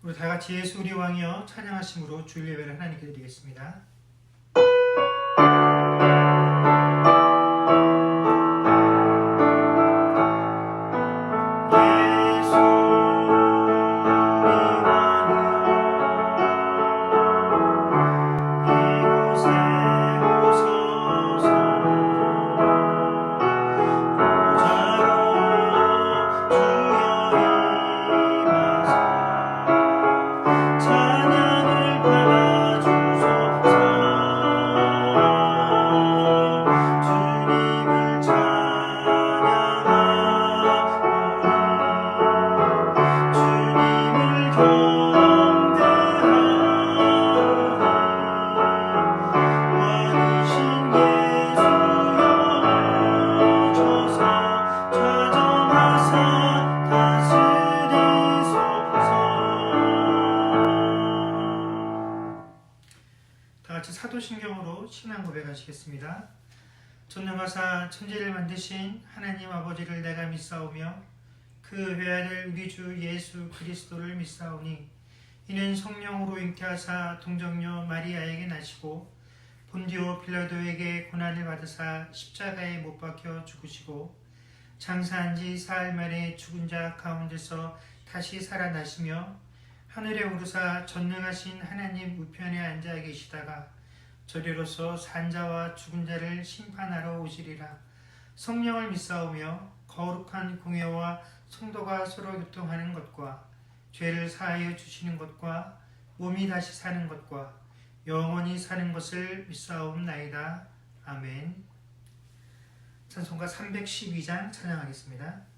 우리 다 같이 예수 우리 왕이여 찬양하심으로 주일 예배를 하나님께 드리겠습니다. 사도신경으로 신앙 고백하시겠습니다. 전능하사 천지를 만드신 하나님 아버지를 내가 믿사오며 그 외아들 우리 주 예수 그리스도를 믿사오니 이는 성령으로 잉태하사 동정녀 마리아에게 나시고 본디오 빌라도에게 고난을 받으사 십자가에 못 박혀 죽으시고 장사한 지 사흘 만에 죽은 자 가운데서 다시 살아나시며 하늘에 오르사 전능하신 하나님 우편에 앉아 계시다가 저리로서 산자와 죽은 자를 심판하러 오시리라. 성령을 믿사오며 거룩한 공회와 성도가 서로 교통하는 것과 죄를 사하여 주시는 것과 몸이 다시 사는 것과 영원히 사는 것을 믿사옵나이다. 아멘. 찬송가 312장 찬양하겠습니다.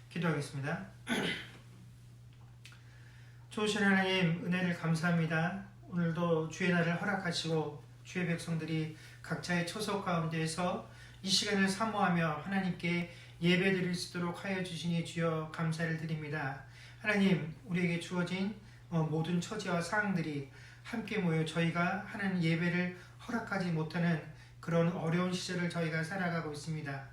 기도하겠습니다. 좋으신 하나님 은혜를 감사합니다. 오늘도 주의 날을 허락하시고 주의 백성들이 각자의 처소 가운데에서 이 시간을 사모하며 하나님께 예배드릴 수 있도록 하여 주시니 주여 감사를 드립니다. 하나님 우리에게 주어진 모든 처지와 상황들이 함께 모여 저희가 하나님 예배를 허락하지 못하는 그런 어려운 시절을 저희가 살아가고 있습니다.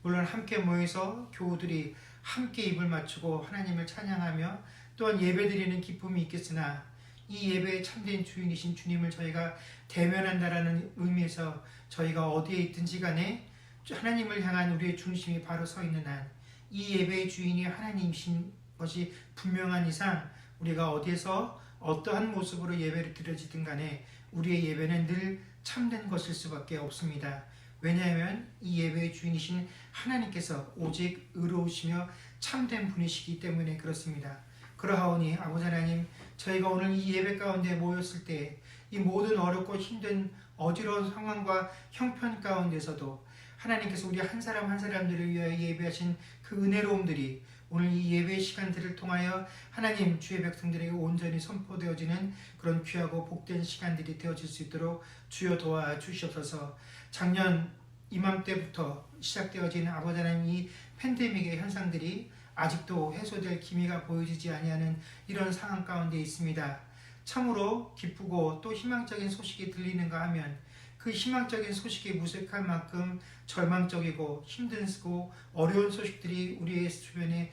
물론 함께 모여서 교우들이 함께 입을 맞추고 하나님을 찬양하며 또한 예배드리는 기쁨이 있겠으나 이 예배의 참된 주인이신 주님을 저희가 대면한다라는 의미에서 저희가 어디에 있든지 간에 하나님을 향한 우리의 중심이 바로 서 있는 한 이 예배의 주인이 하나님이신 것이 분명한 이상 우리가 어디에서 어떠한 모습으로 예배를 드려지든 간에 우리의 예배는 늘 참된 것일 수밖에 없습니다. 왜냐하면 이 예배의 주인이신 하나님께서 오직 의로우시며 참된 분이시기 때문에 그렇습니다. 그러하오니 아버지 하나님, 저희가 오늘 이 예배 가운데 모였을 때 이 모든 어렵고 힘든 어지러운 상황과 형편 가운데서도 하나님께서 우리 한 사람 한 사람들을 위하여 예배하신 그 은혜로움들이 오늘 이 예배 시간들을 통하여 하나님 주의 백성들에게 온전히 선포되어지는 그런 귀하고 복된 시간들이 되어질 수 있도록 주여 도와 주시옵소서. 작년 이맘때부터 시작되어진 아버지 하나님 이 팬데믹의 현상들이 아직도 해소될 기미가 보여지지 아니하는 이런 상황 가운데 있습니다. 참으로 기쁘고 또 희망적인 소식이 들리는가 하면 그 희망적인 소식이 무색할 만큼 절망적이고 힘들고 어려운 소식들이 우리의 주변에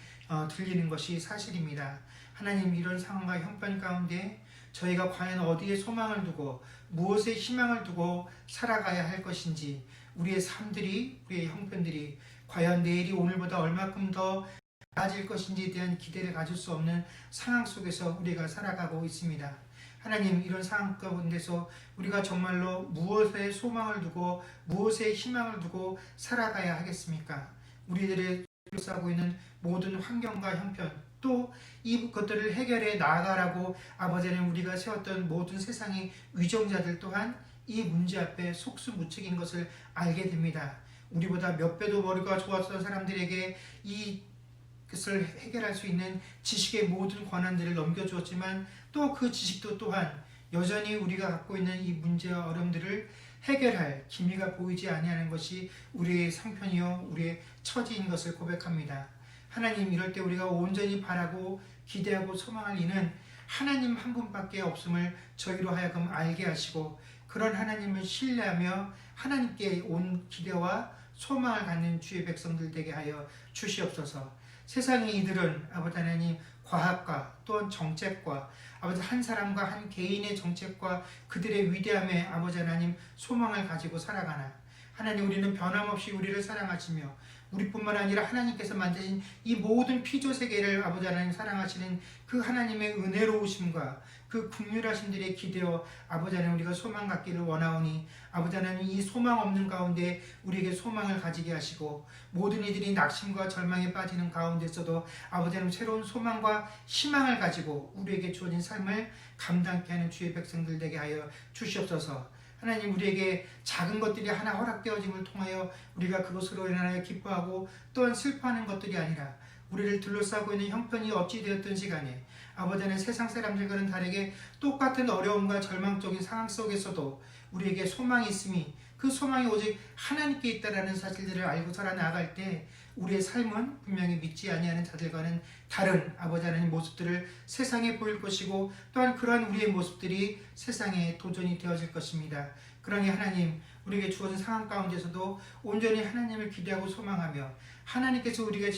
들리는 것이 사실입니다. 하나님, 이런 상황과 형편 가운데 저희가 과연 어디에 소망을 두고 무엇에 희망을 두고 살아가야 할 것인지, 우리의 삶들이, 우리의 형편들이 과연 내일이 오늘보다 얼마큼 더 나아질 것인지에 대한 기대를 가질 수 없는 상황 속에서 우리가 살아가고 있습니다. 하나님, 이런 상황 가운데서 우리가 정말로 무엇에 소망을 두고 무엇에 희망을 두고 살아가야 하겠습니까? 우리들의 둘러싸고 있는 모든 환경과 형편, 또 이것들을 해결해 나아가라고 아버지는 우리가 세웠던 모든 세상의 위정자들 또한 이 문제 앞에 속수무책인 것을 알게 됩니다. 우리보다 몇 배도 머리가 좋았던 사람들에게 이것을 해결할 수 있는 지식의 모든 권한들을 넘겨주었지만 또 그 지식도 또한 여전히 우리가 갖고 있는 이 문제와 어려움들을 해결할 기미가 보이지 아니하는 것이 우리의 상편이요 우리의 처지인 것을 고백합니다. 하나님, 이럴 때 우리가 온전히 바라고 기대하고 소망할 이는 하나님 한 분밖에 없음을 저희로 하여금 알게 하시고, 그런 하나님을 신뢰하며 하나님께 온 기대와 소망을 갖는 주의 백성들 되게 하여 주시옵소서. 세상의 이들은 아버지 하나님 과학과 또한 정책과 아버지 한 사람과 한 개인의 정책과 그들의 위대함에 아버지 하나님 소망을 가지고 살아가나, 하나님, 우리는 변함없이 우리를 사랑하시며 우리뿐만 아니라 하나님께서 만드신 이 모든 피조 세계를 아버지 하나님 사랑하시는 그 하나님의 은혜로우심과 그 긍휼하심들에 기대어 아버지 하나님 우리가 소망 갖기를 원하오니, 아버지 하나님 이 소망 없는 가운데 우리에게 소망을 가지게 하시고, 모든 이들이 낙심과 절망에 빠지는 가운데서도 아버지 하나님 새로운 소망과 희망을 가지고 우리에게 주어진 삶을 감당케 하는 주의 백성들 되게 하여 주시옵소서. 하나님, 우리에게 작은 것들이 하나 허락되어짐을 통하여 우리가 그것으로 인하여 기뻐하고 또한 슬퍼하는 것들이 아니라, 우리를 둘러싸고 있는 형편이 어찌 되었던 시간에 아버지 하나님 세상 사람들과는 다르게 똑같은 어려움과 절망적인 상황 속에서도 우리에게 소망이 있음이, 그 소망이 오직 하나님께 있다라는 사실들을 알고 살아나갈 때 우리의 삶은 분명히 믿지 아니하는 자들과는 다른 아버지 하나님 모습들을 세상에 보일 것이고, 또한 그러한 우리의 모습들이 세상에 도전이 되어질 것입니다. 그러니 하나님, 우리에게 주어진 상황 가운데서도 온전히 하나님을 기대하고 소망하며 하나님께서 우리에게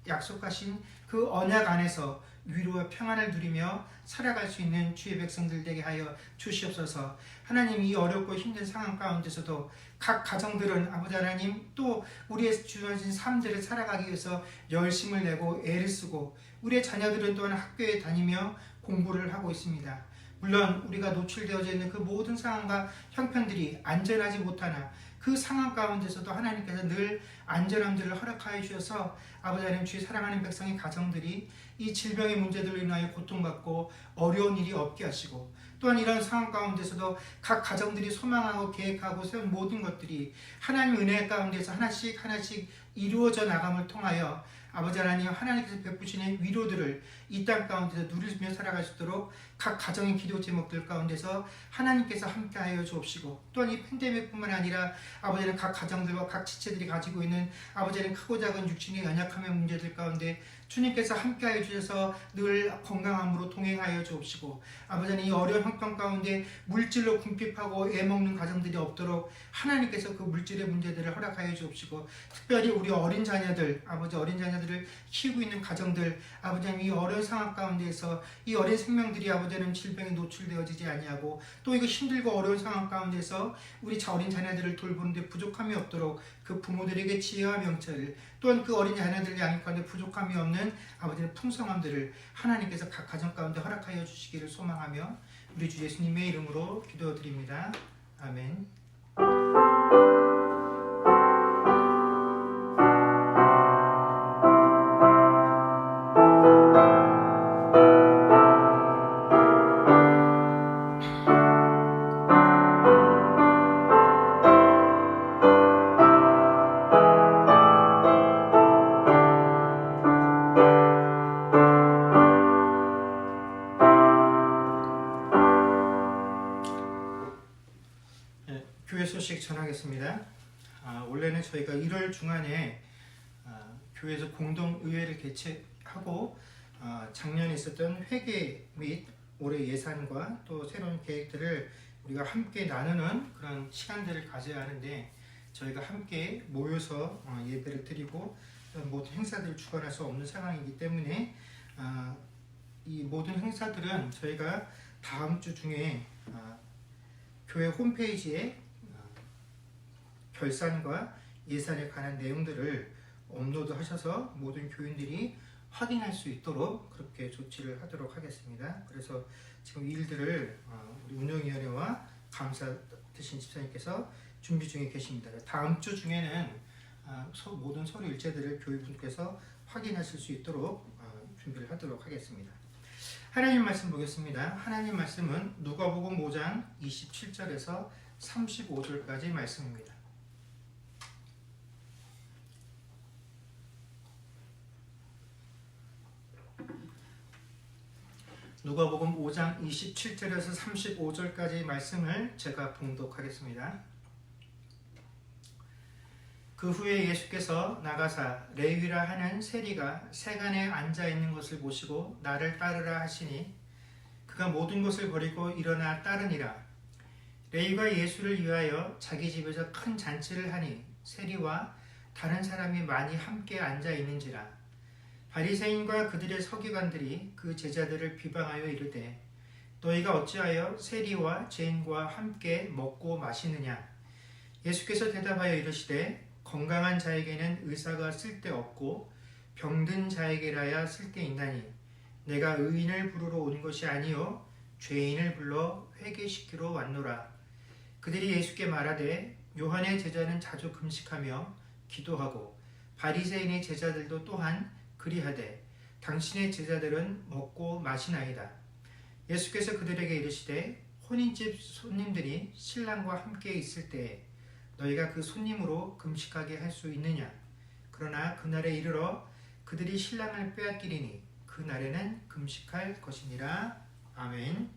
약속하신 그 언약 안에서 위로와 평안을 누리며 살아갈 수 있는 주의 백성들 되게 하여 주시옵소서. 하나님, 이 어렵고 힘든 상황 가운데서도 각 가정들은 아버지 하나님 또 우리의 주어진 삶들을 살아가기 위해서 열심을 내고 애를 쓰고, 우리의 자녀들은 또한 학교에 다니며 공부를 하고 있습니다. 물론 우리가 노출되어져 있는 그 모든 상황과 형편들이 안전하지 못하나 그 상황 가운데서도 하나님께서 늘 안전함들을 허락하여 주셔서 아버지 하나님 주의 사랑하는 백성의 가정들이 이 질병의 문제들로 인하여 고통받고 어려운 일이 없게 하시고, 또한 이런 상황 가운데서도 각 가정들이 소망하고 계획하고 세운 모든 것들이 하나님 은혜 가운데서 하나씩 이루어져 나감을 통하여 아버지 하나님 하나님께서 베푸시는 위로들을 이 땅 가운데서 누리며 살아갈 수 있도록 각 가정의 기도 제목들 가운데서 하나님께서 함께하여 주옵시고, 또한 이 팬데믹뿐만 아니라 아버지는 각 가정들과 각 지체들이 가지고 있는 아버지는 크고 작은 육신의 연약함의 문제들 가운데 주님께서 함께하여 주셔서 늘 건강함으로 동행하여 주옵시고, 아버지는 이 어려운 형편 가운데 물질로 궁핍하고 애먹는 가정들이 없도록 하나님께서 그 물질의 문제들을 허락하여 주옵시고, 특별히 우리 어린 자녀들, 아버지 어린 자녀들을 키우고 있는 가정들, 아버지는 이 어려운 상황 가운데에서 이 어린 생명들이 아버지는 질병에 노출되어지지 아니하고, 또 이거 힘들고 어려운 상황 가운데서 우리 어린 자녀들을 돌보는데 부족함이 없도록 그 부모들에게 지혜와 명철을 또한 그 어린 자녀들 양육하는데 부족함이 없는 아버지의 풍성함들을 하나님께서 각 가정 가운데 허락하여 주시기를 소망하며 우리 주 예수님의 이름으로 기도드립니다. 아멘. 교회 소식 전하겠습니다. 원래는 저희가 1월 중간에 교회에서 공동의회를 개최하고 작년에 있었던 회계 및 올해 예산과 또 새로운 계획들을 우리가 함께 나누는 그런 시간들을 가져야 하는데 저희가 함께 모여서 예배를 드리고 모든 행사들을 주관할 수 없는 상황이기 때문에 이 모든 행사들은 저희가 다음 주 중에 교회 홈페이지에 결산과 예산에 관한 내용들을 업로드하셔서 모든 교인들이 확인할 수 있도록 그렇게 조치를 하도록 하겠습니다. 그래서 지금 이 일들을 우리 운영위원회와 감사 되신 집사님께서 준비 중에 계십니다. 다음 주 중에는 모든 서류 일체들을 교육분께서 확인하실 수 있도록 준비를 하도록 하겠습니다. 하나님 말씀 보겠습니다. 하나님 말씀은 누가복음 5장 27절에서 35절까지 말씀입니다. 누가복음 5장 27절에서 35절까지 말씀을 제가 봉독하겠습니다. 그 후에 예수께서 나가사 레위라 하는 세리가 세간에 앉아 있는 것을 보시고 나를 따르라 하시니 그가 모든 것을 버리고 일어나 따르니라. 레위가 예수를 위하여 자기 집에서 큰 잔치를 하니 세리와 다른 사람이 많이 함께 앉아 있는지라. 바리새인과 그들의 서기관들이 그 제자들을 비방하여 이르되 너희가 어찌하여 세리와 죄인과 함께 먹고 마시느냐. 예수께서 대답하여 이르시되 건강한 자에게는 의사가 쓸데없고 병든 자에게라야 쓸데있나니 내가 의인을 부르러 온 것이 아니요 죄인을 불러 회개시키러 왔노라. 그들이 예수께 말하되 요한의 제자는 자주 금식하며 기도하고 바리새인의 제자들도 또한 그리하되 당신의 제자들은 먹고 마시나이다. 예수께서 그들에게 이르시되 혼인집 손님들이 신랑과 함께 있을 때에 너희가 그 손님으로 금식하게 할 수 있느냐. 그러나 그날에 이르러 그들이 신랑을 빼앗기리니 그날에는 금식할 것이니라. 아멘.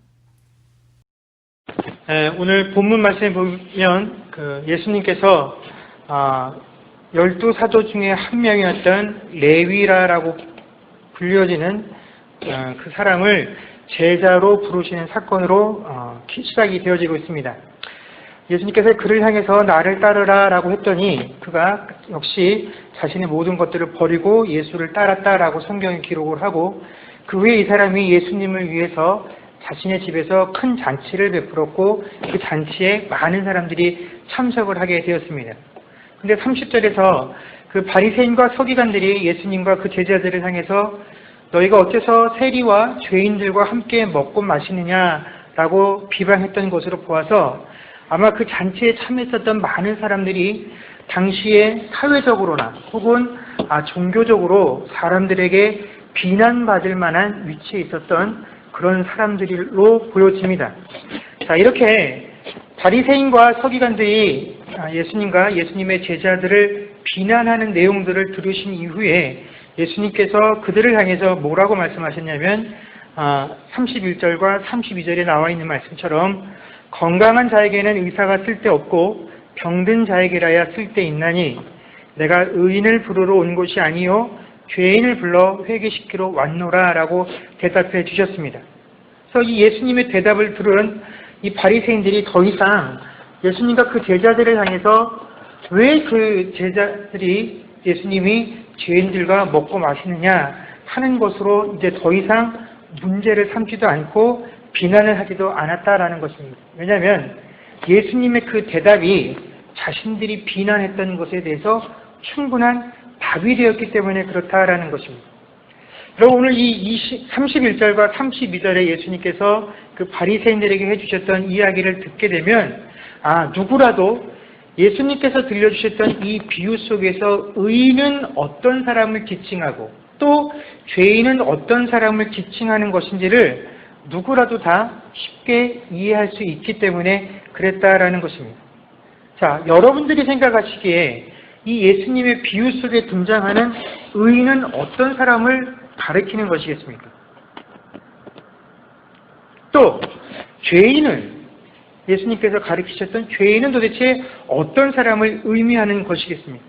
오늘 본문 말씀에 보면 예수님께서 12사도 중에 한 명이었던 레위라라고 불려지는 그 사람을 제자로 부르시는 사건으로 시작이 되어지고 있습니다. 예수님께서 그를 향해서 나를 따르라 라고 했더니 그가 역시 자신의 모든 것들을 버리고 예수를 따랐다라고 성경에 기록을 하고 그 후에 이 사람이 예수님을 위해서 자신의 집에서 큰 잔치를 베풀었고 그 잔치에 많은 사람들이 참석을 하게 되었습니다. 근데 30절에서 그 바리새인과 서기관들이 예수님과 그 제자들을 향해서 너희가 어째서 세리와 죄인들과 함께 먹고 마시느냐라고 비방했던 것으로 보아서 아마 그 잔치에 참여했었던 많은 사람들이 당시에 사회적으로나 혹은 종교적으로 사람들에게 비난받을 만한 위치에 있었던 그런 사람들로 보여집니다. 자, 이렇게 바리새인과 서기관들이 예수님과 예수님의 제자들을 비난하는 내용들을 들으신 이후에 예수님께서 그들을 향해서 뭐라고 말씀하셨냐면 31절과 32절에 나와 있는 말씀처럼 건강한 자에게는 의사가 쓸데없고 병든 자에게라야 쓸데있나니 내가 의인을 부르러 온 것이 아니요 죄인을 불러 회개시키러 왔노라 라고 대답해 주셨습니다. 그래서 이 예수님의 대답을 들은 이 바리새인들이 더 이상 예수님과 그 제자들을 향해서 왜 그 제자들이 예수님이 죄인들과 먹고 마시느냐 하는 것으로 이제 더 이상 문제를 삼지도 않고 비난을 하지도 않았다라는 것입니다. 왜냐하면 예수님의 그 대답이 자신들이 비난했던 것에 대해서 충분한 답이 되었기 때문에 그렇다라는 것입니다. 여러분 오늘 이 31절과 32절에 예수님께서 그 바리새인들에게 해주셨던 이야기를 듣게 되면 누구라도 예수님께서 들려주셨던 이 비유 속에서 의인은 어떤 사람을 지칭하고 또 죄인은 어떤 사람을 지칭하는 것인지를 누구라도 다 쉽게 이해할 수 있기 때문에 그랬다라는 것입니다. 자, 여러분들이 생각하시기에 이 예수님의 비유 속에 등장하는 의인은 어떤 사람을 가리키는 것이겠습니까? 또 죄인은 예수님께서 가르치셨던 죄인은 도대체 어떤 사람을 의미하는 것이겠습니까?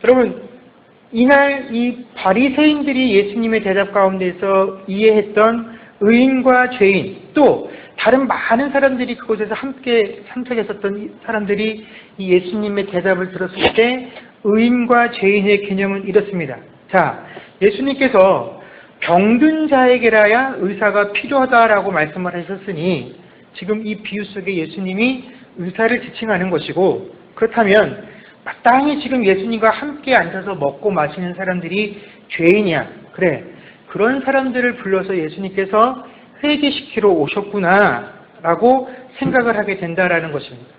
여러분, 이날 이 바리새인들이 예수님의 대답 가운데서 이해했던 의인과 죄인, 또 다른 많은 사람들이 그곳에서 함께 참석했었던 사람들이 이 예수님의 대답을 들었을 때 의인과 죄인의 개념은 이렇습니다. 자, 예수님께서 병든 자에게라야 의사가 필요하다라고 말씀을 하셨으니 지금 이 비유 속에 예수님이 의사를 지칭하는 것이고, 그렇다면 마땅히 지금 예수님과 함께 앉아서 먹고 마시는 사람들이 죄인이야. 그래, 그런 사람들을 불러서 예수님께서 회개시키러 오셨구나 라고 생각을 하게 된다라는 것입니다.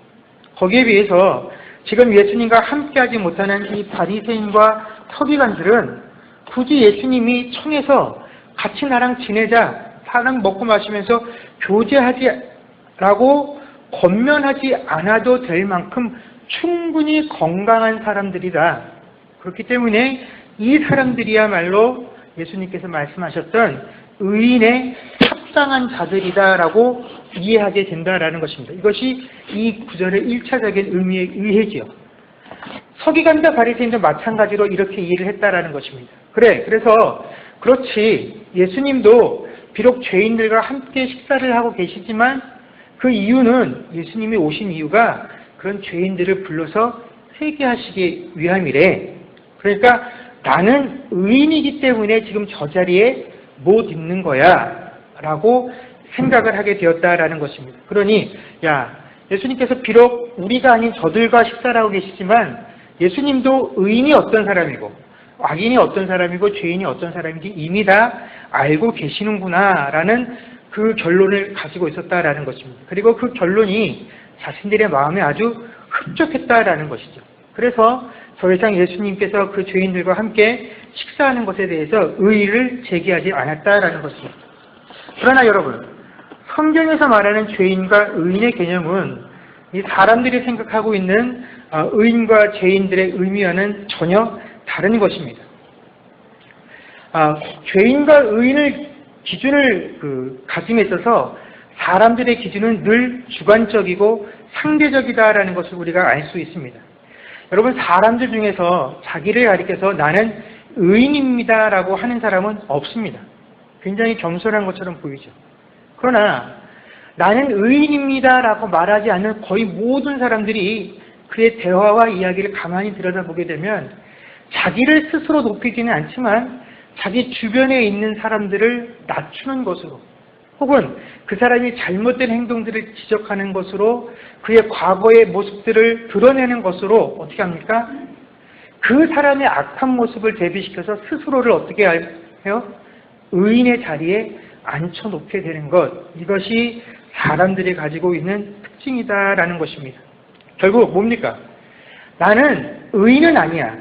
거기에 비해서 지금 예수님과 함께하지 못하는 이 바리새인과 서기관들은 굳이 예수님이 청해서 같이 나랑 지내자, 사랑 먹고 마시면서 교제하지라고 권면하지 않아도 될 만큼 충분히 건강한 사람들이다. 그렇기 때문에 이 사람들이야말로 예수님께서 말씀하셨던 의인의 합당한 자들이다라고 이해하게 된다라는 것입니다. 이것이 이 구절의 1차적인 의미에 의해지요. 서기관과 바리새인도 마찬가지로 이렇게 이해를 했다라는 것입니다. 그래서 그렇지, 예수님도 비록 죄인들과 함께 식사를 하고 계시지만 그 이유는, 예수님이 오신 이유가 그런 죄인들을 불러서 회개하시기 위함이래. 그러니까 나는 의인이기 때문에 지금 저 자리에 못 있는 거야 라고 생각을 하게 되었다라는 것입니다. 그러니 예수님께서 비록 우리가 아닌 저들과 식사를 하고 계시지만 예수님도 의인이 어떤 사람이고 악인이 어떤 사람이고 죄인이 어떤 사람인지 이미 다 알고 계시는구나 라는 그 결론을 가지고 있었다라는 것입니다. 그리고 그 결론이 자신들의 마음에 아주 흡족했다라는 것이죠. 그래서 더 이상 예수님께서 그 죄인들과 함께 식사하는 것에 대해서 의의를 제기하지 않았다라는 것입니다. 그러나 여러분, 성경에서 말하는 죄인과 의인의 개념은 이 사람들이 생각하고 있는 의인과 죄인들의 의미와는 전혀 다른 것입니다. 죄인과 의인의 기준을 가짐에 있어서 사람들의 기준은 늘 주관적이고 상대적이다라는 것을 우리가 알 수 있습니다. 여러분, 사람들 중에서 자기를 가리켜서 나는 의인입니다라고 하는 사람은 없습니다. 굉장히 겸손한 것처럼 보이죠. 그러나 나는 의인입니다라고 말하지 않는 거의 모든 사람들이 그의 대화와 이야기를 가만히 들여다보게 되면 자기를 스스로 높이지는 않지만 자기 주변에 있는 사람들을 낮추는 것으로, 혹은 그 사람이 잘못된 행동들을 지적하는 것으로, 그의 과거의 모습들을 드러내는 것으로 어떻게 합니까? 그 사람의 악한 모습을 대비시켜서 스스로를 어떻게 해요? 의인의 자리에 앉혀놓게 되는 것, 이것이 사람들이 가지고 있는 특징이다라는 것입니다. 결국 뭡니까? 나는 의인은 아니야.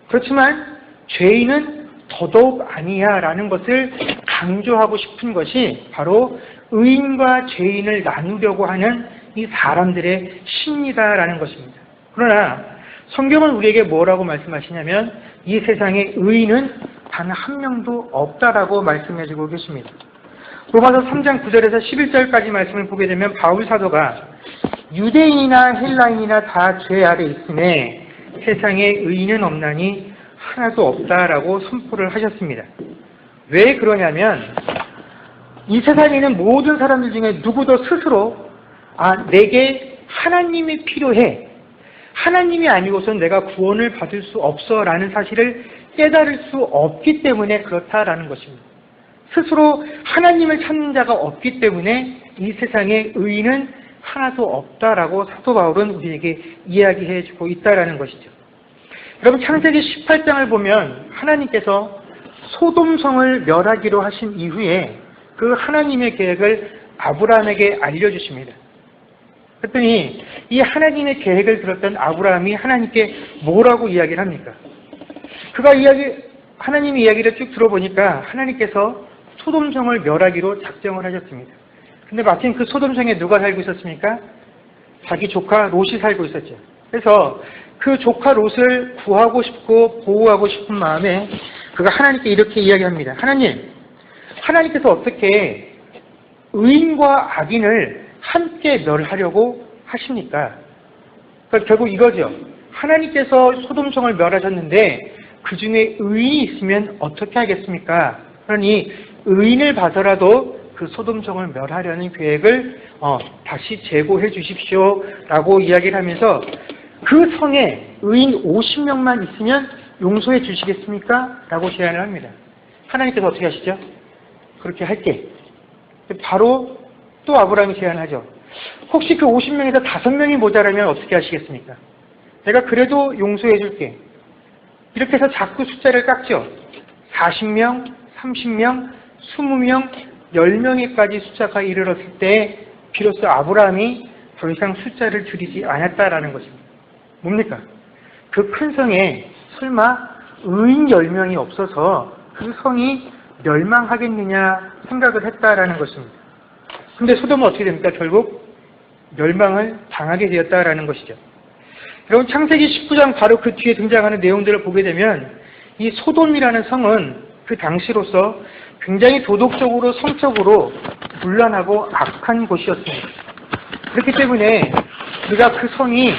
그렇지만 죄인은 더더욱 아니야 라는 것을 강조하고 싶은 것이 바로 의인과 죄인을 나누려고 하는 이 사람들의 심리다라는 것입니다. 그러나 성경은 우리에게 뭐라고 말씀하시냐면 이 세상에 의인은 단 한 명도 없다라고 말씀해주고 계십니다. 로마서 3장 9절에서 11절까지 말씀을 보게 되면 바울 사도가 유대인이나 헬라인이나 다 죄 아래 있음에 세상에 의인은 없나니 하나도 없다라고 선포를 하셨습니다. 왜 그러냐면 이 세상에 있는 모든 사람들 중에 누구도 스스로 내게 하나님이 필요해, 하나님이 아니고선 내가 구원을 받을 수 없어 라는 사실을 깨달을 수 없기 때문에 그렇다라는 것입니다. 스스로 하나님을 찾는 자가 없기 때문에 이 세상에 의인은 하나도 없다라고 사도 바울은 우리에게 이야기해 주고 있다라는 것이죠. 여러분 창세기 18장을 보면 하나님께서 소돔성을 멸하기로 하신 이후에 그 하나님의 계획을 아브라함에게 알려주십니다. 그랬더니 이 하나님의 계획을 들었던 아브라함이 하나님께 뭐라고 이야기를 합니까? 하나님의 이야기를 쭉 들어보니까 하나님께서 소돔성을 멸하기로 작정을 하셨습니다. 근데 마침 그 소돔성에 누가 살고 있었습니까? 자기 조카 롯이 살고 있었죠. 그래서 그 조카 롯을 구하고 싶고 보호하고 싶은 마음에 그가 하나님께 이렇게 이야기합니다. 하나님께서 어떻게 의인과 악인을 함께 멸하려고 하십니까? 그러니까 결국 이거죠. 하나님께서 소돔성을 멸하셨는데 그 중에 의인이 있으면 어떻게 하겠습니까? 그러니 의인을 봐서라도 그 소돔성을 멸하려는 계획을 다시 재고해 주십시오 라고 이야기를 하면서 그 성에 의인 50명만 있으면 용서해 주시겠습니까? 라고 제안을 합니다. 하나님께서 어떻게 하시죠? 그렇게 할게. 바로 또 아브라함이 제안을 하죠. 혹시 그 50명에서 5명이 모자라면 어떻게 하시겠습니까? 내가 그래도 용서해 줄게. 이렇게 해서 자꾸 숫자를 깎죠. 40명, 30명, 20명, 10명에까지 숫자가 이르렀을 때 비로소 아브라함이 더 이상 숫자를 줄이지 않았다라는 것입니다. 뭡니까? 그 큰 성에 설마 의인 10명이 없어서 그 성이 멸망하겠느냐 생각을 했다라는 것입니다. 근데 소돔은 어떻게 됩니까? 결국 멸망을 당하게 되었다라는 것이죠. 여러분 창세기 19장 바로 그 뒤에 등장하는 내용들을 보게 되면 이 소돔이라는 성은 그 당시로서 굉장히 도덕적으로 성적으로 문란하고 악한 곳이었습니다. 그렇기 때문에 우리가 그 성이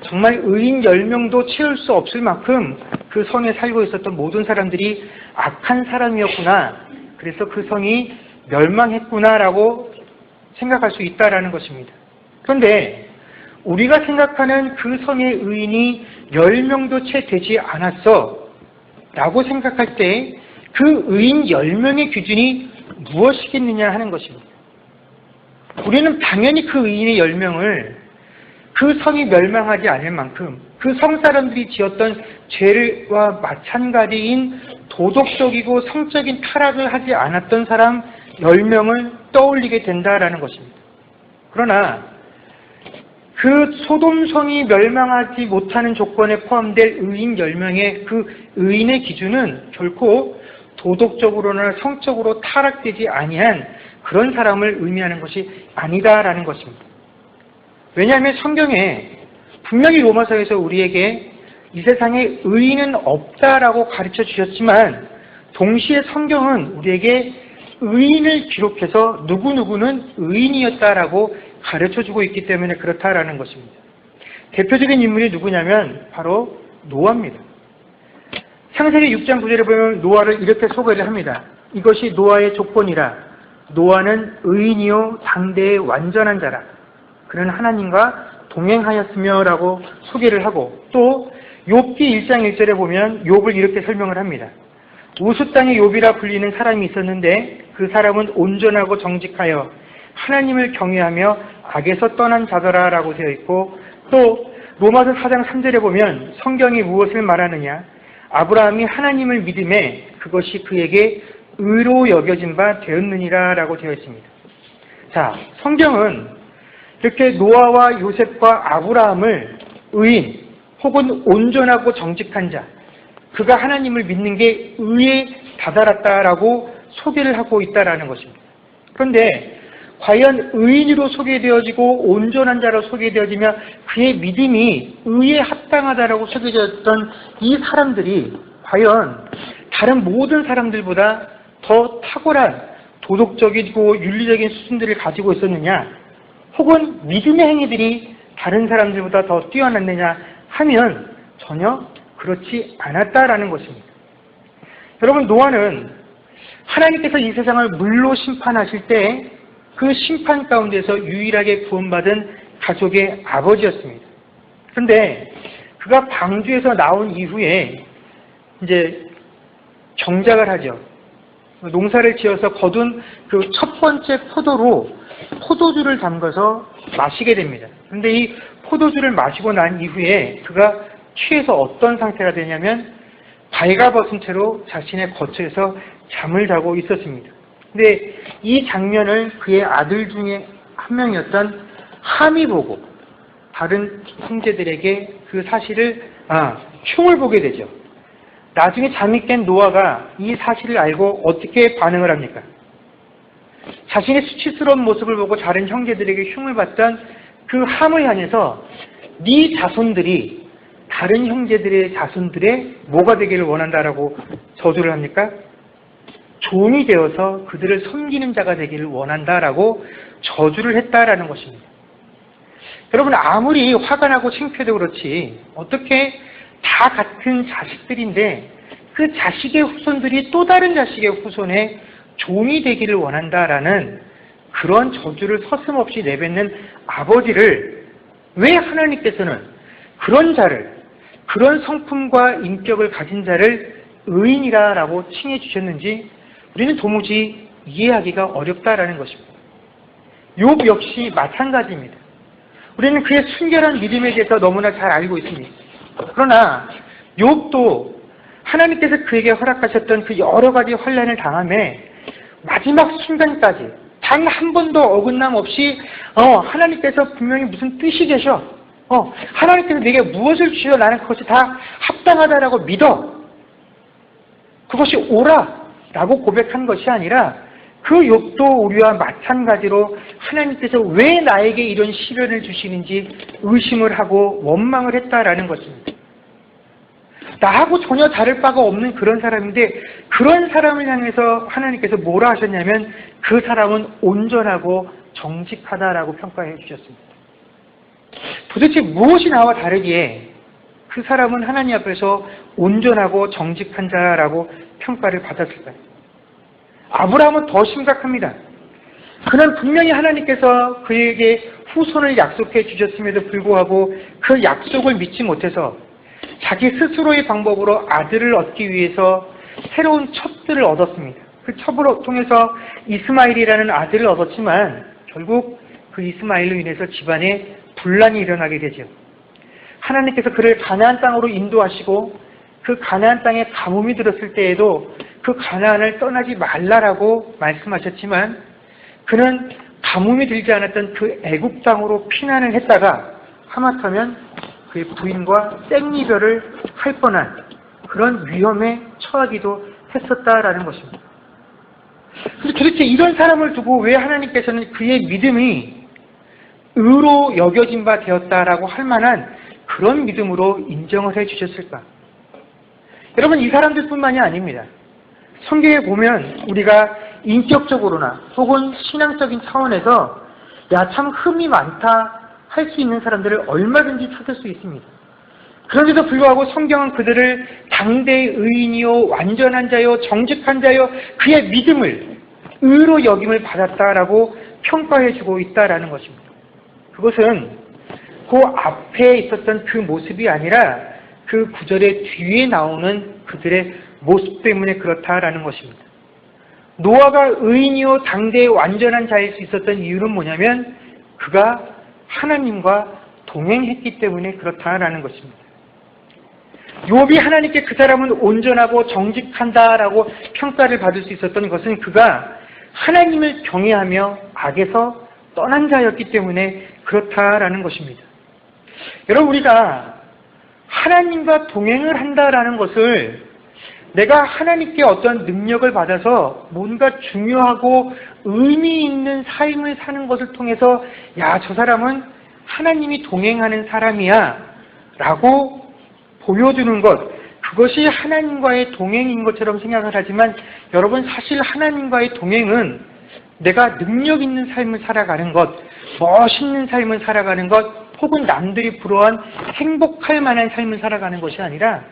정말 의인 10명도 채울 수 없을 만큼 그 성에 살고 있었던 모든 사람들이 악한 사람이었구나. 그래서 그 성이 멸망했구나라고 생각할 수 있다라는 것입니다. 그런데 우리가 생각하는 그 성의 의인이 10명도 채 되지 않았어 라고 생각할 때 그 의인 10명의 기준이 무엇이겠느냐 하는 것입니다. 우리는 당연히 그 의인의 10명을 그 성이 멸망하지 않을 만큼 그 성 사람들이 지었던 죄와 마찬가지인 도덕적이고 성적인 타락을 하지 않았던 사람 10명을 떠올리게 된다라는 것입니다. 그러나 그 소돔성이 멸망하지 못하는 조건에 포함될 의인 10명의 그 의인의 기준은 결코 도덕적으로나 성적으로 타락되지 아니한 그런 사람을 의미하는 것이 아니다라는 것입니다. 왜냐하면 성경에 분명히 로마서에서 우리에게 이 세상에 의인은 없다라고 가르쳐 주셨지만 동시에 성경은 우리에게 의인을 기록해서 누구누구는 의인이었다라고 가르쳐주고 있기 때문에 그렇다라는 것입니다. 대표적인 인물이 누구냐면 바로 노아입니다. 창세기 6장 9절에 보면 노아를 이렇게 소개를 합니다. 이것이 노아의 조건이라. 노아는 의인이요 당대의 완전한 자라. 그는 하나님과 동행하였으며 라고 소개를 하고 또 욥기 1장 1절에 보면 욥을 이렇게 설명을 합니다. 우스 땅의 욥이라 불리는 사람이 있었는데 그 사람은 온전하고 정직하여 하나님을 경외하며 악에서 떠난 자더라 라고 되어 있고 또 로마서 4장 3절에 보면 성경이 무엇을 말하느냐 아브라함이 하나님을 믿음에 그것이 그에게 의로 여겨진 바 되었느니라 라고 되어 있습니다. 자, 성경은 이렇게 노아와 요셉과 아브라함을 의인 혹은 온전하고 정직한 자 그가 하나님을 믿는 게 의에 다다랐다라고 소개를 하고 있다라는 것입니다. 그런데 과연 의인으로 소개되어지고 온전한 자로 소개되어지며 그의 믿음이 의에 합당하다라고 소개되었던 이 사람들이 과연 다른 모든 사람들보다 더 탁월한 도덕적이고 윤리적인 수준들을 가지고 있었느냐 혹은 믿음의 행위들이 다른 사람들보다 더 뛰어났느냐 하면 전혀 그렇지 않았다라는 것입니다. 여러분 노아는 하나님께서 이 세상을 물로 심판하실 때 그 심판 가운데서 유일하게 구원받은 가족의 아버지였습니다. 그런데 그가 방주에서 나온 이후에 이제 경작을 하죠. 농사를 지어서 거둔 그 첫 번째 포도로 포도주를 담가서 마시게 됩니다. 그런데 이 포도주를 마시고 난 이후에 그가 취해서 어떤 상태가 되냐면 발가벗은 채로 자신의 거처에서 잠을 자고 있었습니다. 근데 이 장면을 그의 아들 중에 한 명이었던 함이 보고 다른 형제들에게 그 사실을 흉을 보게 되죠. 나중에 잠이 깬 노아가 이 사실을 알고 어떻게 반응을 합니까? 자신의 수치스러운 모습을 보고 다른 형제들에게 흉을 봤던 그 함을 향해서 네 자손들이 다른 형제들의 자손들의 뭐가 되기를 원한다라고 저주를 합니까? 종이 되어서 그들을 섬기는 자가 되기를 원한다라고 저주를 했다라는 것입니다. 여러분, 아무리 화가 나고 창피해도 그렇지 어떻게 다 같은 자식들인데 그 자식의 후손들이 또 다른 자식의 후손의 종이 되기를 원한다라는 그런 저주를 서슴없이 내뱉는 아버지를 왜 하나님께서는 그런 자를, 그런 성품과 인격을 가진 자를 의인이라고 칭해 주셨는지 우리는 도무지 이해하기가 어렵다라는 것입니다. 욥 역시 마찬가지입니다. 우리는 그의 순결한 믿음에 대해서 너무나 잘 알고 있습니다. 그러나 욥도 하나님께서 그에게 허락하셨던 그 여러 가지 환난을 당함에 마지막 순간까지 단 한 번도 어긋남 없이 하나님께서 분명히 무슨 뜻이 계셔. 하나님께서 내게 무엇을 주셔 나는 그것이 다 합당하다라고 믿어. 그것이 옳아라고 고백한 것이 아니라 그 욥도 우리와 마찬가지로 하나님께서 왜 나에게 이런 시련을 주시는지 의심을 하고 원망을 했다라는 것입니다. 나하고 전혀 다를 바가 없는 그런 사람인데 그런 사람을 향해서 하나님께서 뭐라 하셨냐면 그 사람은 온전하고 정직하다라고 평가해 주셨습니다. 도대체 무엇이 나와 다르기에 그 사람은 하나님 앞에서 온전하고 정직한 자라고 평가를 받았을까요? 아브라함은 더 심각합니다. 그는 분명히 하나님께서 그에게 후손을 약속해 주셨음에도 불구하고 그 약속을 믿지 못해서 자기 스스로의 방법으로 아들을 얻기 위해서 새로운 첩들을 얻었습니다. 그 첩을 통해서 이스마엘이라는 아들을 얻었지만 결국 그 이스마엘로 인해서 집안에 분란이 일어나게 되죠. 하나님께서 그를 가나안 땅으로 인도하시고 그 가나안 땅에 가뭄이 들었을 때에도 그 가나안을 떠나지 말라라고 말씀하셨지만 그는 가뭄이 들지 않았던 그 애굽 땅으로 피난을 했다가 하마터면 그의 부인과 생이별을 할 뻔한 그런 위험에 처하기도 했었다라는 것입니다. 그런데 도대체 이런 사람을 두고 왜 하나님께서는 그의 믿음이 의로 여겨진 바 되었다라고 할 만한 그런 믿음으로 인정을 해 주셨을까? 여러분, 이 사람들뿐만이 아닙니다. 성경에 보면 우리가 인격적으로나 혹은 신앙적인 차원에서 야, 참 흠이 많다 할 수 있는 사람들을 얼마든지 찾을 수 있습니다. 그런데도 불구하고 성경은 그들을 당대의 의인이요, 완전한 자요, 정직한 자요, 그의 믿음을 의로 여김을 받았다라고 평가해주고 있다라는 것입니다. 그것은 그 앞에 있었던 그 모습이 아니라 그 구절의 뒤에 나오는 그들의 모습 때문에 그렇다라는 것입니다. 노아가 의인이요 당대의 완전한 자일 수 있었던 이유는 뭐냐면 그가 하나님과 동행했기 때문에 그렇다라는 것입니다. 욥이 하나님께 그 사람은 온전하고 정직한다라고 평가를 받을 수 있었던 것은 그가 하나님을 경외하며 악에서 떠난 자였기 때문에 그렇다라는 것입니다. 여러분, 우리가 하나님과 동행을 한다라는 것을 내가 하나님께 어떤 능력을 받아서 뭔가 중요하고 의미 있는 삶을 사는 것을 통해서 야, 저 사람은 하나님이 동행하는 사람이야 라고 보여주는 것, 그것이 하나님과의 동행인 것처럼 생각을 하지만 여러분, 사실 하나님과의 동행은 내가 능력 있는 삶을 살아가는 것, 멋있는 삶을 살아가는 것, 혹은 남들이 부러워한 행복할 만한 삶을 살아가는 것이 아니라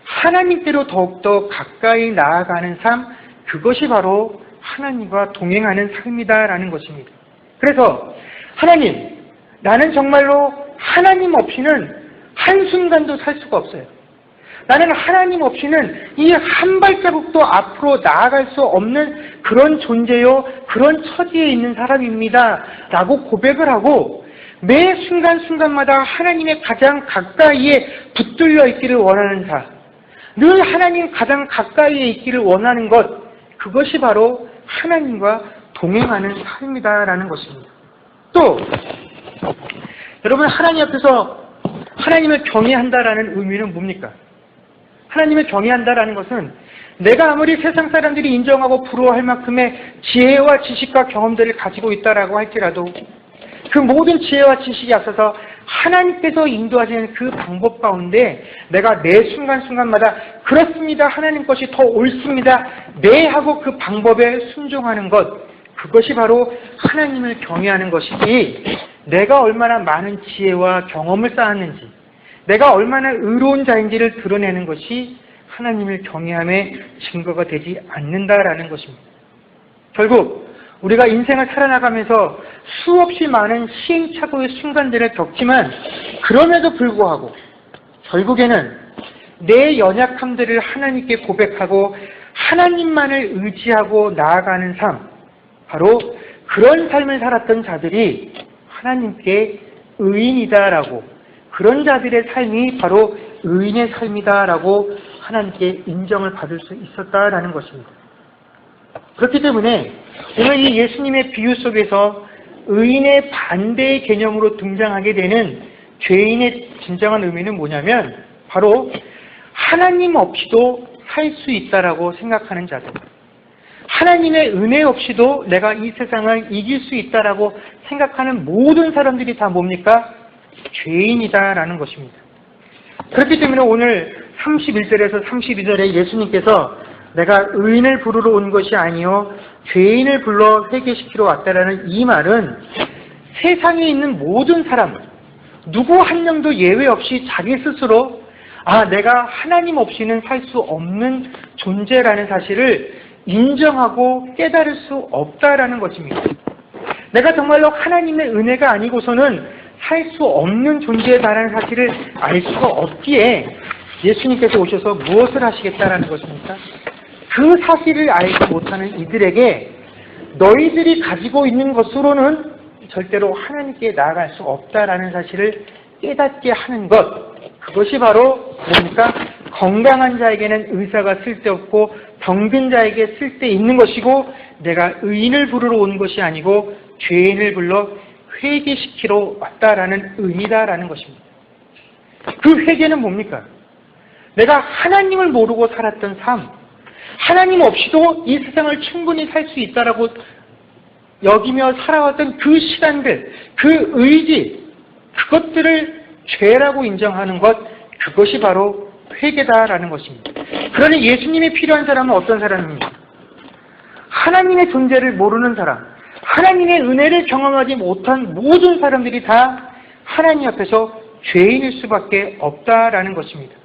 하나님께로 더욱더 가까이 나아가는 삶, 그것이 바로 하나님과 동행하는 삶이다라는 것입니다. 그래서 하나님, 나는 정말로 하나님 없이는 한순간도 살 수가 없어요. 나는 하나님 없이는 이 한 발자국도 앞으로 나아갈 수 없는 그런 존재요, 그런 처지에 있는 사람입니다 라고 고백을 하고 매 순간순간마다 하나님의 가장 가까이에 붙들려 있기를 원하는 자, 늘 하나님 가장 가까이에 있기를 원하는 것, 그것이 바로 하나님과 동행하는 삶이다라는 것입니다. 또 여러분, 하나님 앞에서 하나님을 경외한다라는 의미는 뭡니까? 하나님을 경외한다라는 것은 내가 아무리 세상 사람들이 인정하고 부러워할 만큼의 지혜와 지식과 경험들을 가지고 있다라고 할지라도 그 모든 지혜와 지식이 앞서서 하나님께서 인도하시는 그 방법 가운데 내가 매 순간순간마다 그렇습니다, 하나님 것이 더 옳습니다, 네 하고 그 방법에 순종하는 것, 그것이 바로 하나님을 경외하는 것이지, 내가 얼마나 많은 지혜와 경험을 쌓았는지, 내가 얼마나 의로운 자인지를 드러내는 것이 하나님을 경외함의 증거가 되지 않는다라는 것입니다. 결국 우리가 인생을 살아나가면서 수없이 많은 시행착오의 순간들을 겪지만 그럼에도 불구하고 결국에는 내 연약함들을 하나님께 고백하고 하나님만을 의지하고 나아가는 삶, 바로 그런 삶을 살았던 자들이 하나님께 의인이다라고, 그런 자들의 삶이 바로 의인의 삶이다라고 하나님께 인정을 받을 수 있었다라는 것입니다. 그렇기 때문에 오늘 이 예수님의 비유 속에서 의인의 반대의 개념으로 등장하게 되는 죄인의 진정한 의미는 뭐냐면 바로 하나님 없이도 살 수 있다라고 생각하는 자들, 하나님의 은혜 없이도 내가 이 세상을 이길 수 있다라고 생각하는 모든 사람들이 다 뭡니까? 죄인이다라는 것입니다. 그렇기 때문에 오늘 31절에서 32절에 예수님께서 내가 의인을 부르러 온 것이 아니요 죄인을 불러 회개시키러 왔다라는 이 말은 세상에 있는 모든 사람, 누구 한 명도 예외 없이 자기 스스로 내가 하나님 없이는 살 수 없는 존재라는 사실을 인정하고 깨달을 수 없다라는 것입니다. 내가 정말로 하나님의 은혜가 아니고서는 살 수 없는 존재다라는 사실을 알 수가 없기에 예수님께서 오셔서 무엇을 하시겠다라는 것입니까? 그 사실을 알지 못하는 이들에게 너희들이 가지고 있는 것으로는 절대로 하나님께 나아갈 수 없다라는 사실을 깨닫게 하는 것, 그것이 바로 뭡니까? 건강한 자에게는 의사가 쓸데없고 병든 자에게 쓸데있는 것이고 내가 의인을 부르러 온 것이 아니고 죄인을 불러 회개시키러 왔다라는 의미다라는 것입니다. 그 회개는 뭡니까? 내가 하나님을 모르고 살았던 삶, 하나님 없이도 이 세상을 충분히 살 수 있다라고 여기며 살아왔던 그 시간들, 그 의지, 그것들을 죄라고 인정하는 것, 그것이 바로 회개다라는 것입니다. 그러니 예수님이 필요한 사람은 어떤 사람입니까? 하나님의 존재를 모르는 사람, 하나님의 은혜를 경험하지 못한 모든 사람들이 다 하나님 앞에서 죄인일 수밖에 없다라는 것입니다.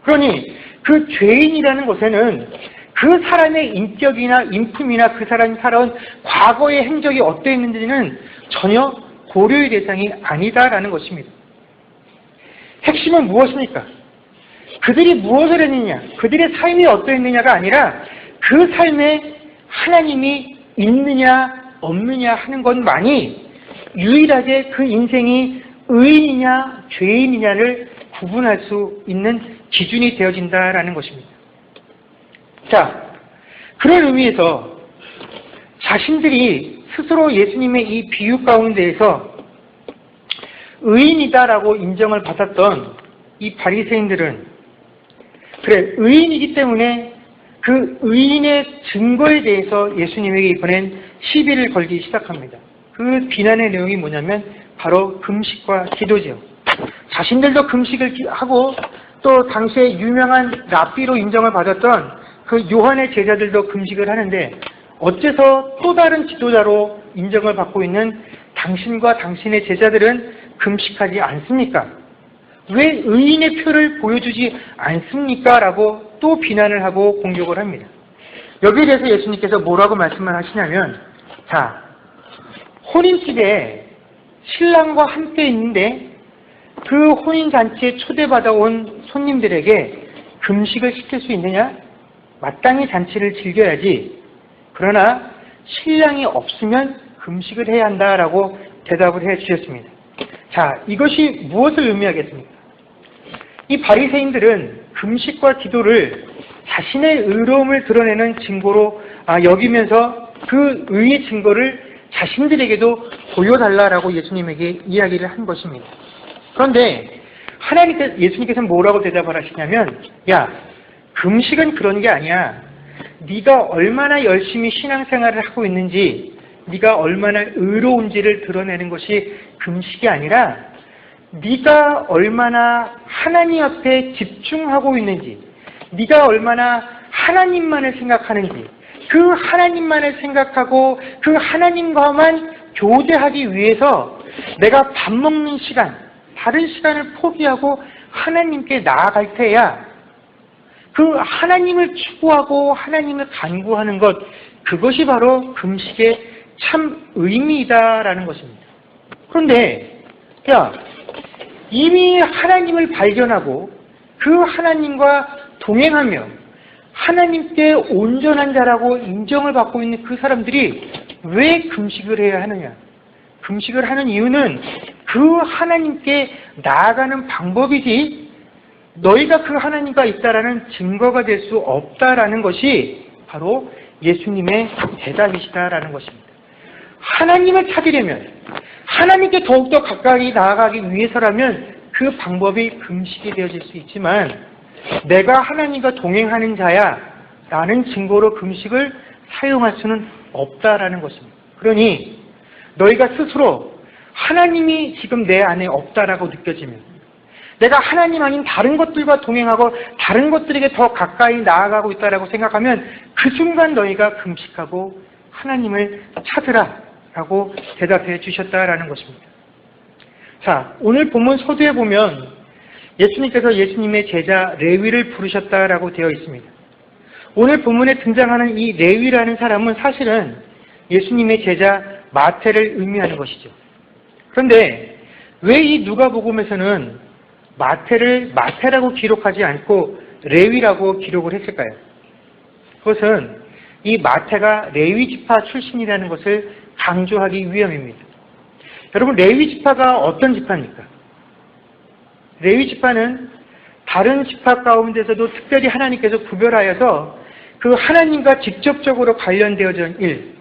그러니 그 죄인이라는 것에는 그 사람의 인격이나 인품이나 그 사람이 살아온 과거의 행적이 어떠했는지는 전혀 고려의 대상이 아니다라는 것입니다. 핵심은 무엇입니까? 그들이 무엇을 했느냐, 그들의 삶이 어떠했느냐가 아니라 그 삶에 하나님이 있느냐 없느냐 하는 것만이 유일하게 그 인생이 의인이냐 죄인이냐를 구분할 수 있는 기준이 되어진다라는 것입니다. 자, 그런 의미에서 자신들이 스스로 예수님의 이 비유 가운데에서 의인이다라고 인정을 받았던 이 바리새인들은 그래, 의인이기 때문에 그 의인의 증거에 대해서 예수님에게 이번엔 시비를 걸기 시작합니다. 그 비난의 내용이 뭐냐면 바로 금식과 기도죠. 자신들도 금식을 하고 또 당시에 유명한 랍비로 인정을 받았던 그 요한의 제자들도 금식을 하는데 어째서 또 다른 지도자로 인정을 받고 있는 당신과 당신의 제자들은 금식하지 않습니까? 왜 의인의 표를 보여주지 않습니까? 라고 또 비난을 하고 공격을 합니다. 여기에 대해서 예수님께서 뭐라고 말씀을 하시냐면, 자, 혼인집에 신랑과 함께 있는데 그 혼인잔치에 초대받아온 손님들에게 금식을 시킬 수 있느냐? 마땅히 잔치를 즐겨야지. 그러나 신랑이 없으면 금식을 해야 한다라고 대답을 해 주셨습니다. 자, 이것이 무엇을 의미하겠습니까? 이 바리새인들은 금식과 기도를 자신의 의로움을 드러내는 증거로 여기면서 그 의의 증거를 자신들에게도 보여달라라고 예수님에게 이야기를 한 것입니다. 그런데 예수님께서는 뭐라고 대답을 하시냐면, 야, 금식은 그런 게 아니야. 네가 얼마나 열심히 신앙생활을 하고 있는지, 네가 얼마나 의로운지를 드러내는 것이 금식이 아니라 네가 얼마나 하나님 앞에 집중하고 있는지, 네가 얼마나 하나님만을 생각하는지, 그 하나님만을 생각하고 그 하나님과만 교제하기 위해서 내가 밥 먹는 시간, 다른 시간을 포기하고 하나님께 나아갈 때야 그 하나님을 추구하고 하나님을 간구하는 것, 그것이 바로 금식의 참 의미이다라는 것입니다. 그런데 야, 이미 하나님을 발견하고 그 하나님과 동행하며 하나님께 온전한 자라고 인정을 받고 있는 그 사람들이 왜 금식을 해야 하느냐? 금식을 하는 이유는 그 하나님께 나아가는 방법이지 너희가 그 하나님과 있다라는 증거가 될 수 없다라는 것이 바로 예수님의 대답이시다라는 것입니다. 하나님을 찾으려면, 하나님께 더욱더 가까이 나아가기 위해서라면 그 방법이 금식이 되어질 수 있지만, 내가 하나님과 동행하는 자야 라는 증거로 금식을 사용할 수는 없다라는 것입니다. 그러니 너희가 스스로 하나님이 지금 내 안에 없다라고 느껴지면, 내가 하나님 아닌 다른 것들과 동행하고 다른 것들에게 더 가까이 나아가고 있다라고 생각하면 그 순간 너희가 금식하고 하나님을 찾으라 라고 대답해 주셨다라는 것입니다. 자, 오늘 본문 서두에 보면 예수님께서 예수님의 제자 레위를 부르셨다라고 되어 있습니다. 오늘 본문에 등장하는 이 레위라는 사람은 사실은 예수님의 제자 마태를 의미하는 것이죠. 그런데 왜 이 누가복음에서는 마태를 마태라고 기록하지 않고 레위라고 기록을 했을까요? 그것은 이 마태가 레위 지파 출신이라는 것을 강조하기 위함입니다. 여러분, 레위 지파가 어떤 지파입니까? 레위 지파는 다른 지파 가운데서도 특별히 하나님께서 구별하여서 그 하나님과 직접적으로 관련되어진 일,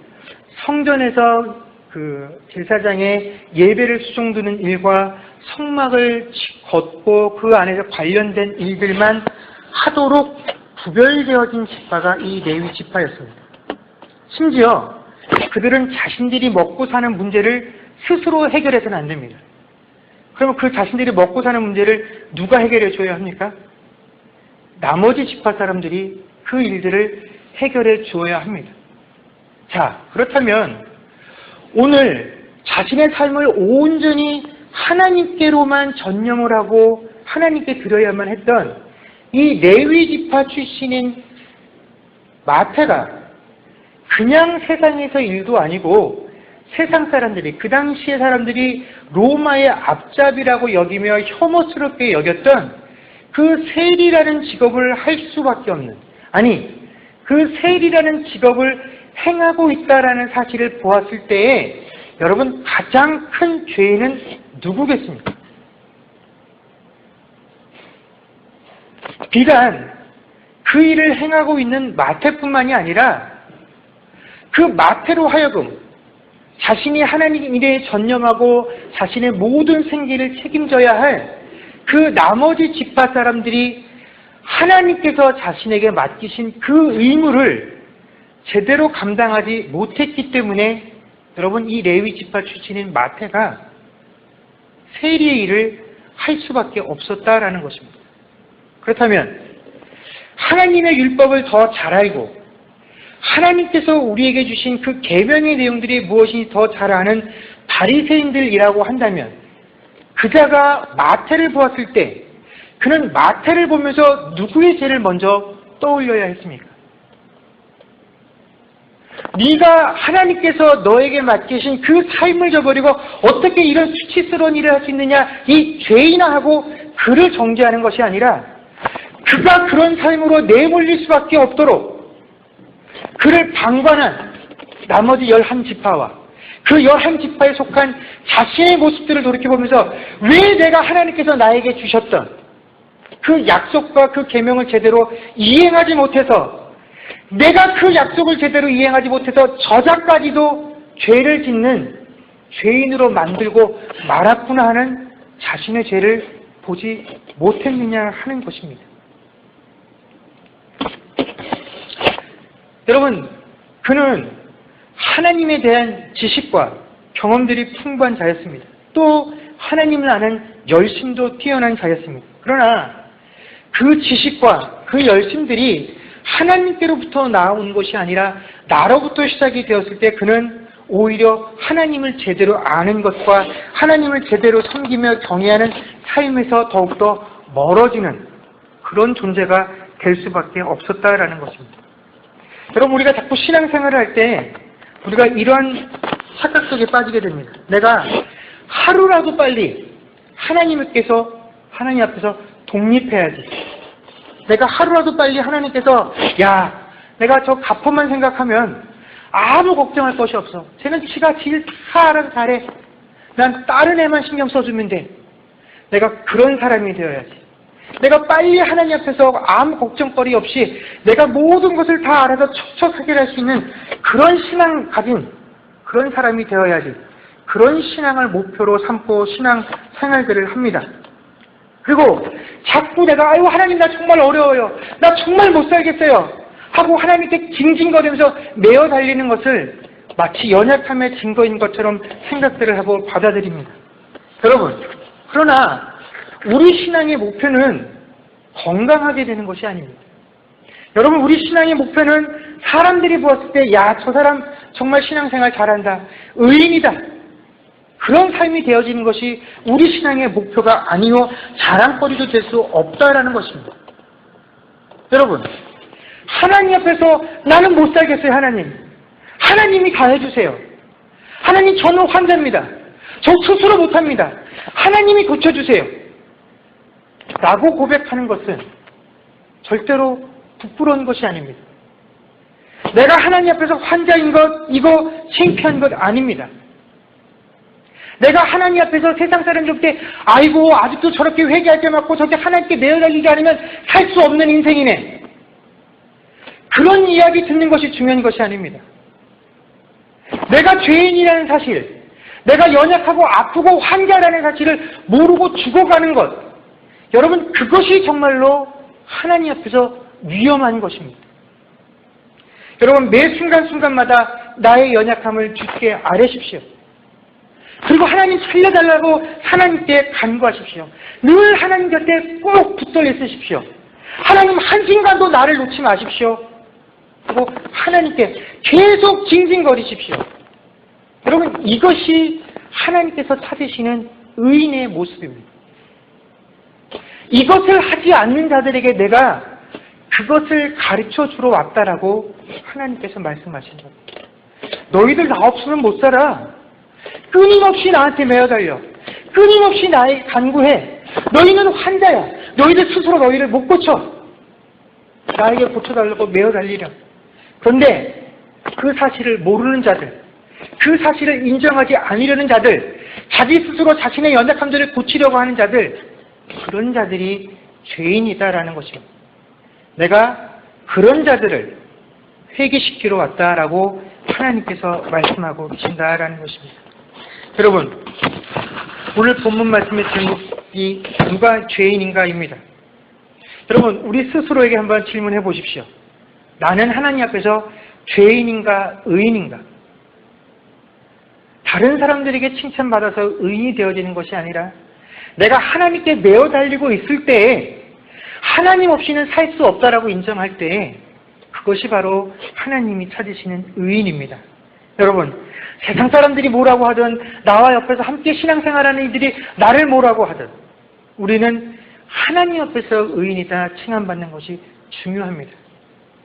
성전에서 그 제사장의 예배를 수종드는 일과 성막을 걷고 그 안에서 관련된 일들만 하도록 구별되어진 지파가 이 레위 지파였습니다. 심지어 그들은 자신들이 먹고 사는 문제를 스스로 해결해서는 안 됩니다. 그러면 그 자신들이 먹고 사는 문제를 누가 해결해 줘야 합니까? 나머지 지파 사람들이 그 일들을 해결해 줘야 합니다. 자, 그렇다면 오늘 자신의 삶을 온전히 하나님께로만 전념을 하고 하나님께 드려야만 했던 이 레위 지파 출신인 마태가 그냥 세상에서 일도 아니고 세상 사람들이, 그 당시의 사람들이 로마의 앞잡이라고 여기며 혐오스럽게 여겼던 그 세리라는 직업을 할 수밖에 없는, 아니 그 세리라는 직업을 행하고 있다라는 사실을 보았을 때에 여러분, 가장 큰 죄인은 누구겠습니까? 비단 그 일을 행하고 있는 마태뿐만이 아니라 그 마태로 하여금 자신이 하나님 일에 전념하고 자신의 모든 생계를 책임져야 할 그 나머지 지파 사람들이 하나님께서 자신에게 맡기신 그 의무를 제대로 감당하지 못했기 때문에 여러분, 이 레위 지파 출신인 마태가 세리의 일을 할 수밖에 없었다라는 것입니다. 그렇다면 하나님의 율법을 더 잘 알고 하나님께서 우리에게 주신 그 계명의 내용들이 무엇인지 더 잘 아는 바리새인들이라고 한다면 그자가 마태를 보았을 때 그는 마태를 보면서 누구의 죄를 먼저 떠올려야 했습니까? 네가 하나님께서 너에게 맡기신 그 삶을 저버리고 어떻게 이런 수치스러운 일을 할 수 있느냐, 이 죄인아 하고 그를 정죄하는 것이 아니라 그가 그런 삶으로 내몰릴 수밖에 없도록 그를 방관한 나머지 11지파와 그 11지파에 속한 자신의 모습들을 돌이켜보면서 왜 내가 하나님께서 나에게 주셨던 그 약속과 그 계명을 제대로 이행하지 못해서 내가 그 약속을 제대로 이행하지 못해서 저자까지도 죄를 짓는 죄인으로 만들고 말았구나 하는 자신의 죄를 보지 못했느냐 하는 것입니다. 여러분, 그는 하나님에 대한 지식과 경험들이 풍부한 자였습니다. 또 하나님을 아는 열심도 뛰어난 자였습니다. 그러나 그 지식과 그 열심들이 하나님께로부터 나온 것이 아니라 나로부터 시작이 되었을 때 그는 오히려 하나님을 제대로 아는 것과 하나님을 제대로 섬기며 경외하는 삶에서 더욱더 멀어지는 그런 존재가 될 수밖에 없었다라는 것입니다. 여러분, 우리가 자꾸 신앙생활을 할 때 우리가 이러한 착각 속에 빠지게 됩니다. 내가 하루라도 빨리 하나님 앞에서 독립해야지. 내가 하루라도 빨리 하나님께서 내가 저 가포만 생각하면 아무 걱정할 것이 없어. 쟤는 지가 알아서 잘해. 난 다른 애만 신경 써주면 돼. 내가 그런 사람이 되어야지. 내가 빨리 하나님 앞에서 아무 걱정거리 없이 내가 모든 것을 다 알아서 척척 해결할 수 있는 그런 신앙 가진 그런 사람이 되어야지. 그런 신앙을 목표로 삼고 신앙 생활들을 합니다. 그리고 자꾸 내가 하나님 나 정말 어려워요. 나 정말 못 살겠어요. 하고 하나님께 징징거리면서 매어 달리는 것을 마치 연약함의 증거인 것처럼 생각들을 하고 받아들입니다. 여러분, 그러나 우리 신앙의 목표는 건강하게 되는 것이 아닙니다. 여러분, 우리 신앙의 목표는 사람들이 보았을 때 저 사람 정말 신앙생활 잘한다. 의인이다. 그런 삶이 되어지는 것이 우리 신앙의 목표가 아니요 자랑거리도 될 수 없다라는 것입니다. 여러분, 하나님 앞에서 나는 못 살겠어요. 하나님이 다 해주세요. 하나님, 저는 환자입니다. 저 스스로 못합니다. 하나님이 고쳐주세요. 라고 고백하는 것은 절대로 부끄러운 것이 아닙니다. 내가 하나님 앞에서 환자인 것, 이거 창피한 것 아닙니다. 내가 하나님 앞에서 세상 사람들한테 아직도 저렇게 회개할 때 맞고 저렇게 하나님께 매어달리지 않으면 살 수 없는 인생이네. 그런 이야기 듣는 것이 중요한 것이 아닙니다. 내가 죄인이라는 사실, 내가 연약하고 아프고 환자라는 사실을 모르고 죽어가는 것, 여러분, 그것이 정말로 하나님 앞에서 위험한 것입니다. 여러분, 매 순간순간마다 나의 연약함을 주께 아뢰십시오. 그리고 하나님 살려달라고 하나님께 간구하십시오. 늘 하나님 곁에 꼭 붙들려 있으십시오. 하나님 한순간도 나를 놓지 마십시오. 그리고 하나님께 계속 징징거리십시오. 여러분, 이것이 하나님께서 찾으시는 의인의 모습입니다. 이것을 하지 않는 자들에게 내가 그것을 가르쳐 주러 왔다라고 하나님께서 말씀하신 겁니다. 너희들 나 없으면 못 살아. 끊임없이 나한테 매어달려. 끊임없이 나에게 간구해. 너희는 환자야. 너희들 스스로 너희를 못 고쳐. 나에게 고쳐달라고 매어달리려. 그런데 그 사실을 모르는 자들, 그 사실을 인정하지 않으려는 자들, 자기 스스로 자신의 연약함들을 고치려고 하는 자들, 그런 자들이 죄인이다라는 것입니다. 내가 그런 자들을 회개시키러 왔다라고 하나님께서 말씀하고 계신다라는 것입니다. 여러분, 오늘 본문 말씀의 제목이 누가 죄인인가입니다. 여러분, 우리 스스로에게 한번 질문해 보십시오. 나는 하나님 앞에서 죄인인가 의인인가? 다른 사람들에게 칭찬받아서 의인이 되어지는 것이 아니라 내가 하나님께 매어 달리고 있을 때에 하나님 없이는 살 수 없다라고 인정할 때에 그것이 바로 하나님이 찾으시는 의인입니다. 여러분, 세상 사람들이 뭐라고 하든 나와 옆에서 함께 신앙생활하는 이들이 나를 뭐라고 하든 우리는 하나님 앞에서 의인이다 칭함받는 것이 중요합니다.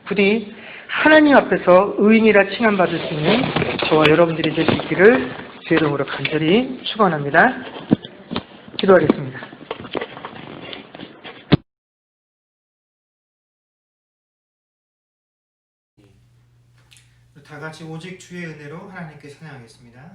부디 하나님 앞에서 의인이라 칭함받을 수 있는 저와 여러분들이 될 수 있기를 주의 이름으로 간절히 축원합니다. 기도하겠습니다. 다 같이 오직 주의 은혜로 하나님께 찬양하겠습니다.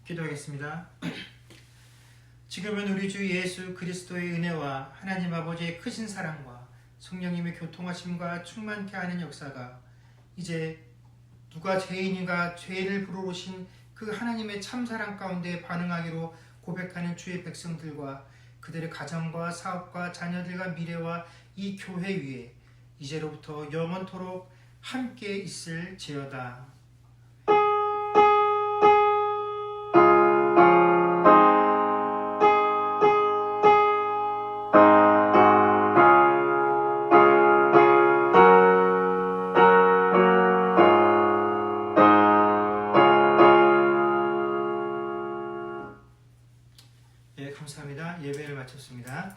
기도하겠습니다. 지금은 우리 주 예수 그리스도의 은혜와 하나님 아버지의 크신 사랑과 성령님의 교통하심과 충만케 하는 역사가 이제 누가 죄인인가 죄를 부르신 그 하나님의 참사랑 가운데 반응하기로 고백하는 주의 백성들과 그들의 가정과 사업과 자녀들과 미래와 이 교회 위에 이제로부터 영원토록 함께 있을지어다. 예, 감사합니다. 예배를 마쳤습니다.